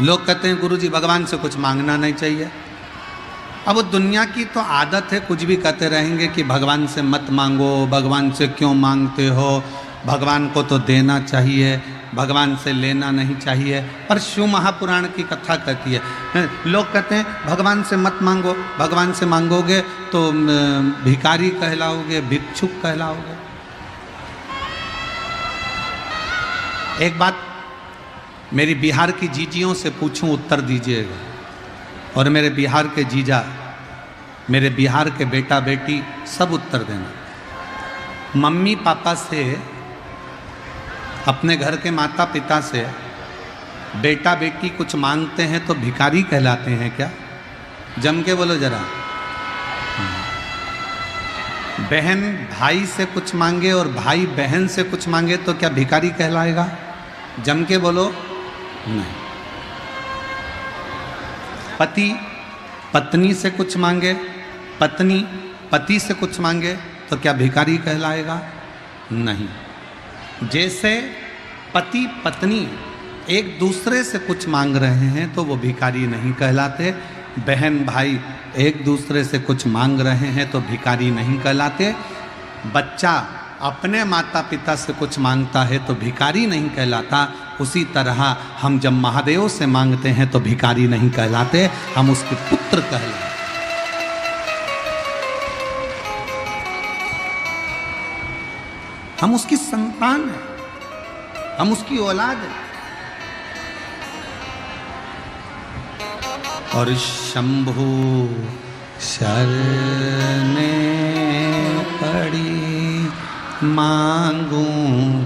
लोग कहते हैं गुरुजी भगवान से कुछ मांगना नहीं चाहिए। अब वो दुनिया की तो आदत है, कुछ भी कहते रहेंगे कि भगवान से मत मांगो, भगवान से क्यों मांगते हो, भगवान को तो देना चाहिए, भगवान से लेना नहीं चाहिए। पर शिव महापुराण की कथा कहती है, लोग कहते हैं भगवान से मत मांगो, भगवान से मांगोगे तो भिखारी कहलाओगे, भिक्षुक कहलाओगे। एक बात मेरी बिहार की जीजियों से पूछूं, उत्तर दीजिएगा। और मेरे बिहार के जीजा, मेरे बिहार के बेटा बेटी सब उत्तर देना। मम्मी पापा से, अपने घर के माता पिता से बेटा बेटी कुछ मांगते हैं तो भिखारी कहलाते हैं क्या? जम के बोलो जरा। बहन भाई से कुछ मांगे और भाई बहन से कुछ मांगे तो क्या भिखारी कहलाएगा? जम के बोलो। नहीं। पति पत्नी से कुछ मांगे, पत्नी पति से कुछ मांगे तो क्या भिखारी कहलाएगा? नहीं। जैसे पति पत्नी एक दूसरे से कुछ मांग रहे हैं तो वो भिखारी नहीं कहलाते, बहन भाई एक दूसरे से कुछ मांग रहे हैं तो भिखारी नहीं कहलाते, बच्चा अपने माता पिता से कुछ मांगता है तो भिखारी नहीं कहलाता। उसी तरह हम जब महादेव से मांगते हैं तो भिखारी नहीं कहलाते, हम उसके पुत्र कहलाते। हम उसकी संतान हैं, हम उसकी औलाद हैं। और शंभु शरणे पड़ी मांगू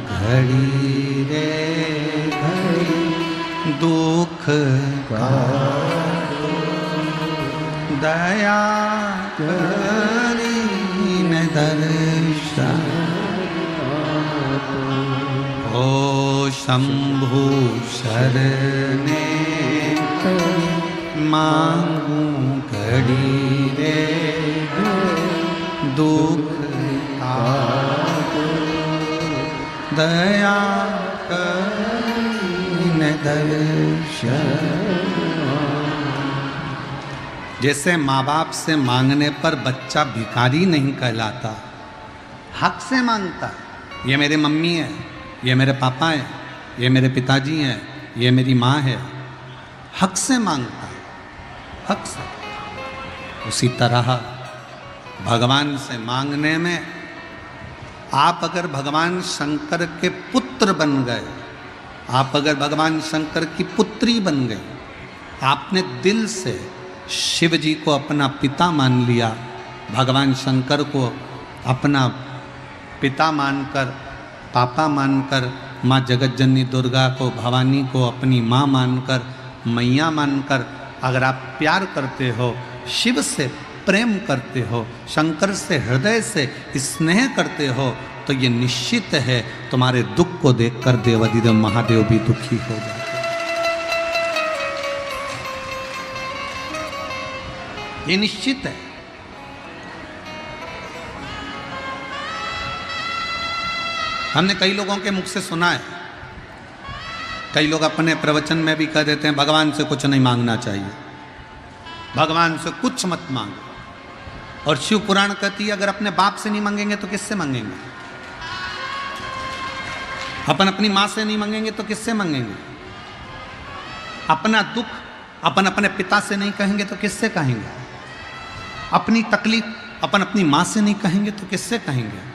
घड़ी रे घड़ी, दुख दया करी न दर्शन। ओ शंभु शरणे मांगू घड़ी रे दुख दया करीन दर्शन। जैसे माँ बाप से मांगने पर बच्चा भिखारी नहीं कहलाता, हक से मांगता। ये मेरे मम्मी है, ये मेरे पापा है, ये मेरे पिताजी हैं, ये मेरी माँ है, हक से मांगता, हक से। उसी तरह भगवान से मांगने में, आप अगर भगवान शंकर के पुत्र बन गए, आप अगर भगवान शंकर की पुत्री बन गई, आपने दिल से शिव जी को अपना पिता मान लिया, भगवान शंकर को अपना पिता मानकर, पापा मानकर, माँ जगतजननी दुर्गा को, भवानी को अपनी माँ मानकर, मैया मानकर अगर आप प्यार करते हो, शिव से प्रेम करते हो, शंकर से हृदय से स्नेह करते हो, तो ये निश्चित है तुम्हारे दुख को देखकर देवाधिदेव महादेव भी दुखी हो जाते। ये निश्चित है। हमने कई लोगों के मुख से सुना है, कई लोग अपने प्रवचन में भी कह देते हैं भगवान से कुछ नहीं मांगना चाहिए, भगवान से कुछ मत मांगो। और शिव पुराण कहती है अगर अपने बाप से नहीं मांगेंगे तो किससे मांगेंगे? अपन अपनी माँ से नहीं मांगेंगे तो किससे मांगेंगे? अपना दुख अपन अपने पिता से नहीं कहेंगे तो किससे कहेंगे? अपनी तकलीफ अपन अपनी माँ से नहीं कहेंगे तो किससे कहेंगे?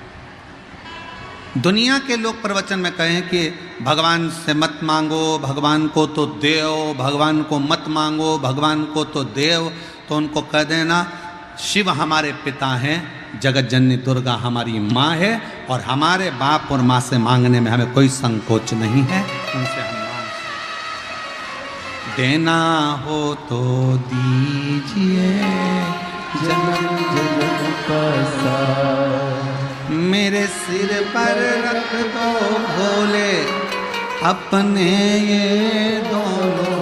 दुनिया के लोग प्रवचन में कहें कि भगवान से मत मांगो, भगवान को तो देव, भगवान को मत मांगो, भगवान को तो देव, तो उनको कह देना शिव हमारे पिता हैं, जगत जननी दुर्गा हमारी माँ है, और हमारे बाप और माँ से मांगने में हमें कोई संकोच नहीं है, उनसे हम मांग। देना हो तो दीजिए जन्म जन्म का साथ, मेरे सिर पर रख दो भोले अपने ये दोनों,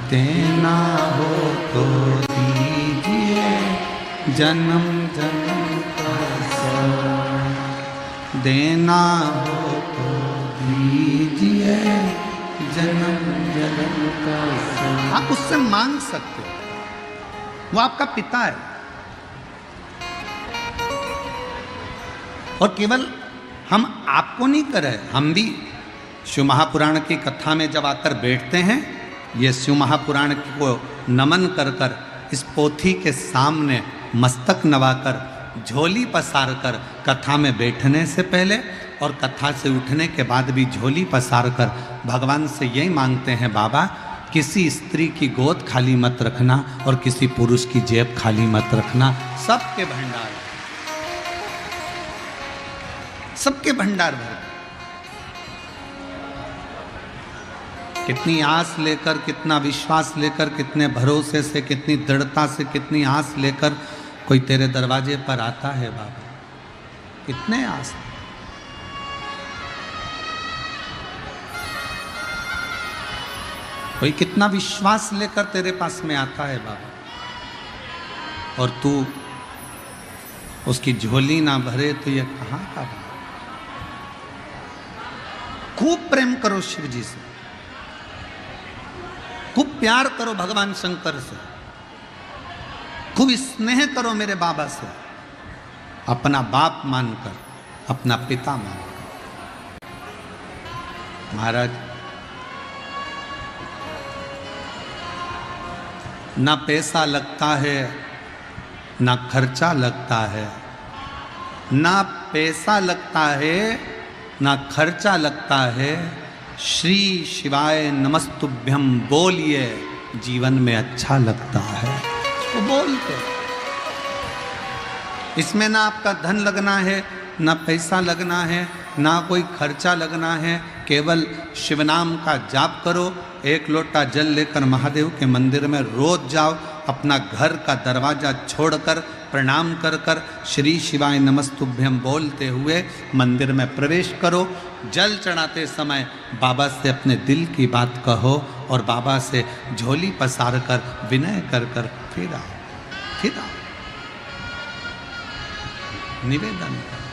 देना हो तो दीजिए जन्म जन्म का साथ, देना हो तो दीजिए जन्म जन्म का संग। आप उससे मांग सकते हो, वो आपका पिता है। और केवल हम आपको नहीं कर रहे, हम भी शिव महापुराण की कथा में जब आकर बैठते हैं, ये शिव महापुराण को नमन कर कर इस पोथी के सामने मस्तक नवाकर झोली पसार कर कथा में बैठने से पहले और कथा से उठने के बाद भी झोली पसार कर भगवान से यही मांगते हैं, बाबा किसी स्त्री की गोद खाली मत रखना और किसी पुरुष की जेब खाली मत रखना। सबके भंडार, सबके भंडार भर। कितनी आस लेकर, कितना विश्वास लेकर, कितने भरोसे से, कितनी दृढ़ता से, कितनी आस लेकर कोई तेरे दरवाजे पर आता है बाबा, कितने आस। कोई कितना विश्वास लेकर तेरे पास में आता है बाबा, और तू उसकी झोली ना भरे तो ये कहां का बाबा। खूब प्रेम करो शिव जी से, खूब प्यार करो भगवान शंकर से, खूब स्नेह करो मेरे बाबा से, अपना बाप मानकर, अपना पिता मानकर। महाराज, ना पैसा लगता है, ना खर्चा लगता है, ना पैसा लगता है, ना खर्चा लगता है। श्री शिवाय नमस्तुभ्यम बोलिए, जीवन में अच्छा लगता है। वो बोलते, इसमें ना आपका धन लगना है, ना पैसा लगना है, ना कोई खर्चा लगना है। केवल शिव नाम का जाप करो, एक लोटा जल लेकर महादेव के मंदिर में रोज जाओ, अपना घर का दरवाजा छोड़कर प्रणाम कर कर श्री शिवाय नमस्तुभ्यम बोलते हुए मंदिर में प्रवेश करो। जल चढ़ाते समय बाबा से अपने दिल की बात कहो और बाबा से झोली पसार कर विनय कर कर फिर आओ, निवेदन करो।